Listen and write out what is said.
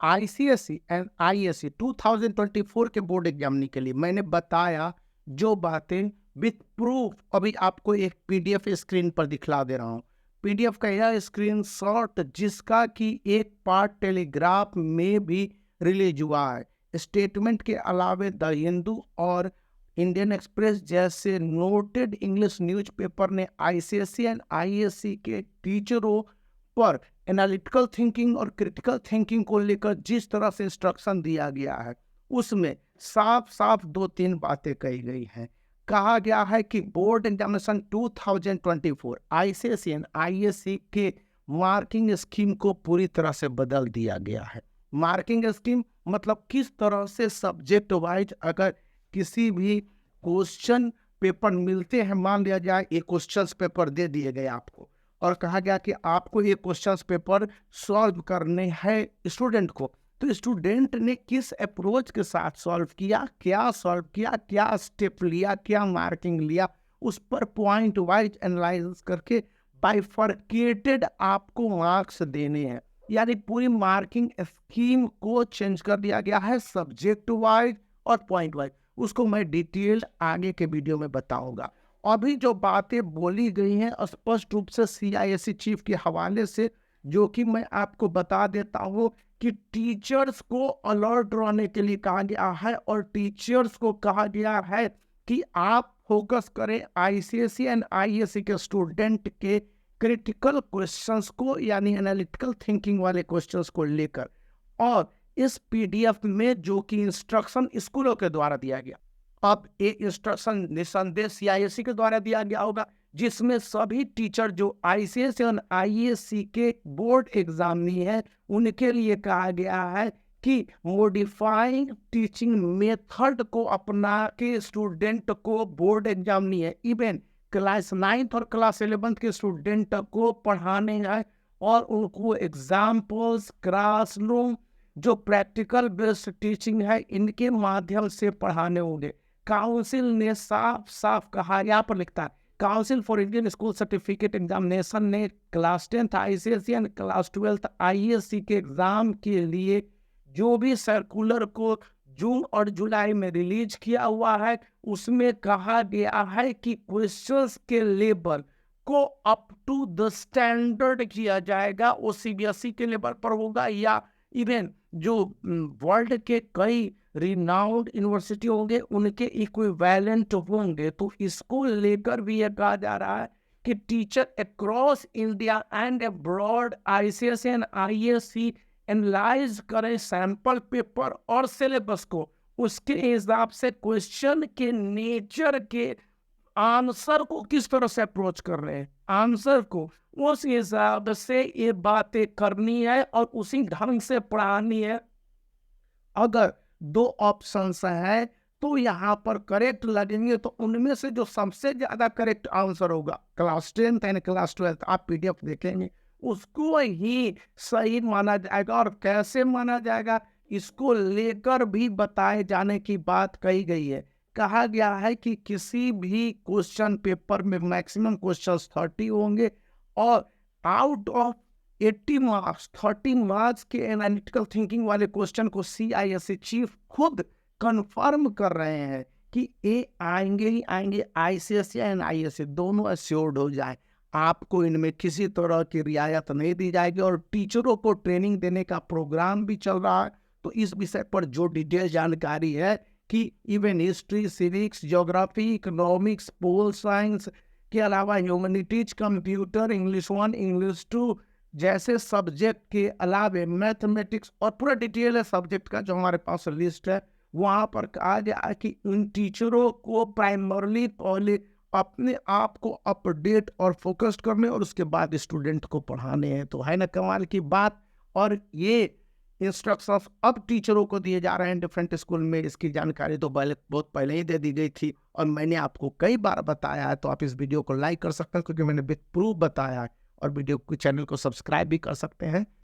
ICSE and ISC 2024 के board examinee के लिए मैंने बताया जो बातें विथ प्रूफ, अभी आपको एक पीडीएफ स्क्रीन पर दिखला दे रहा हूँ। पीडीएफ का यह स्क्रीनशॉट जिसका कि एक पार्ट टेलीग्राफ में भी रिलीज हुआ है। स्टेटमेंट के अलावे द हिंदू और इंडियन एक्सप्रेस जैसे नोटेड इंग्लिश न्यूज़पेपर ने आईसीएसई एंड आईएससी के टीचरों पर एनालिटिकल थिंकिंग और क्रिटिकल थिंकिंग को लेकर जिस तरह से इंस्ट्रक्शन दिया गया है उसमें साफ साफ दो तीन बातें कही गई हैं। कहा गया है कि board examination 2024 ICSE and ISC के मार्किंग स्कीम को पूरी तरह से बदल दिया गया है। मार्किंग स्कीम मतलब किस तरह से सब्जेक्ट वाइज अगर किसी भी क्वेश्चन पेपर मिलते हैं, मान लिया जाए एक क्वेश्चन पेपर दे दिए गए आपको और कहा गया कि आपको ये क्वेश्चंस पेपर सॉल्व करने हैं स्टूडेंट को, तो स्टूडेंट ने किस अप्रोच के साथ सॉल्व किया, क्या सॉल्व किया, क्या स्टेप लिया, क्या मार्किंग लिया, उस पर पॉइंट वाइज एनालाइज करके बाइफरकेटेड आपको मार्क्स देने हैं। यानी पूरी मार्किंग स्कीम को चेंज कर दिया गया है सब्जेक्ट वाइज और पॉइंट वाइज। उसको मैं डिटेल आगे के वीडियो में बताऊंगा। अभी जो बातें बोली गई हैं स्पष्ट रूप से सीआईएससी चीफ के हवाले से, जो कि मैं आपको बता देता हूँ कि टीचर्स को अलर्ट रहने के लिए कहा गया है और टीचर्स को कहा गया है कि आप फोकस करें आईसीएसई एंड आईएससी के स्टूडेंट के क्रिटिकल क्वेश्चंस को, यानी एनालिटिकल थिंकिंग वाले क्वेश्चंस को लेकर। और इस पीडीएफ में जो कि इंस्ट्रक्शन स्कूलों के द्वारा दिया गया, अब एक इंस्ट्रक्शन निसंदेह सीआईएससी के द्वारा दिया गया होगा जिसमें सभी टीचर जो आईसीएसई और आईएससी के बोर्ड एग्जामिनी है उनके लिए कहा गया है कि मॉडिफाइंग टीचिंग मेथड को अपना के स्टूडेंट को बोर्ड एग्जामिनी है, इवन क्लास 9th और क्लास 11th के स्टूडेंट को पढ़ाने हैं और उनको एग्जाम्पल्स, क्लासरूम, जो प्रैक्टिकल बेस्ड टीचिंग है इनके माध्यम से पढ़ाने होंगे। काउंसिल ने साफ साफ कहा, यहाँ पर लिखता है council for Indian school certificate examination ने class 10th ICSE and class 12th ISC के एग्जाम के लिए जो भी सर्कुलर को जून और जुलाई में रिलीज किया हुआ है उसमें कहा गया है कि क्वेश्चंस के लेवल को अप टू द स्टैंडर्ड किया जाएगा। वो सीबीएसई के लेवल पर होगा या इवन जो वर्ल्ड के कई रिनाउंड यूनिवर्सिटी होंगे उनके इक्विवेलेंट होंगे। तो इसको लेकर भी यह कहा जा रहा है कि teacher across India and abroad ICSE and ISC analyse करें सैंपल पेपर और सिलेबस को, उसके हिसाब से क्वेश्चन के नेचर के आंसर को किस तरह से अप्रोच कर रहे हैं, आंसर को उस हिसाब से ये बातें करनी है और उसी ढंग से पढ़ानी है। अगर दो ऑप्शंस हैं तो यहाँ पर करेक्ट लगेंगे तो उनमें से जो सबसे ज्यादा करेक्ट आंसर होगा class 10th and class 12th, आप पीडीएफ देखेंगे, उसको ही सही माना जाएगा। और कैसे माना जाएगा इसको लेकर भी बताए जाने की बात कही गई है। कहा गया है कि किसी भी क्वेश्चन पेपर में मैक्सिमम क्वेश्चंस 30 होंगे और आउट ऑफ 80 मार्क्स 30 मार्क्स के एनालिटिकल थिंकिंग वाले क्वेश्चन को सीआईएससी चीफ खुद कंफर्म कर रहे हैं कि ये आएंगे ही आएंगे। आईसीएसई एंड आईएससी दोनों एश्योर्ड हो जाए, आपको इनमें किसी तरह की रियायत नहीं दी जाएगी। और टीचरों को ट्रेनिंग देने का प्रोग्राम भी चल रहा है। तो इस विषय पर जो डिटेल जानकारी है कि even history, civics, geography, economics, pol science के अलावा ह्यूमैनिटीज, कंप्यूटर, इंग्लिश 1, इंग्लिश 2 जैसे सब्जेक्ट के अलावा मैथमेटिक्स और पूरा डिटेल है सब्जेक्ट का जो हमारे पास लिस्ट है। वहाँ पर कहा गया कि उन टीचरों को प्राइमरली पहले अपने आप को अपडेट और फोकस्ड करने और उसके बाद स्टूडेंट को पढ़ाने हैं। तो है ना कमाल की बात। और ये इंस्ट्रक्शंस अब टीचरों को दिए जा रहे हैं डिफरेंट स्कूल में। इसकी जानकारी तो बहुत पहले ही दे दी गई थी और मैंने आपको कई बार बताया है। तो आप इस वीडियो को लाइक कर सकते हैं क्योंकि मैंने विद प्रूफ बताया है, और वीडियो को चैनल को सब्सक्राइब भी कर सकते हैं।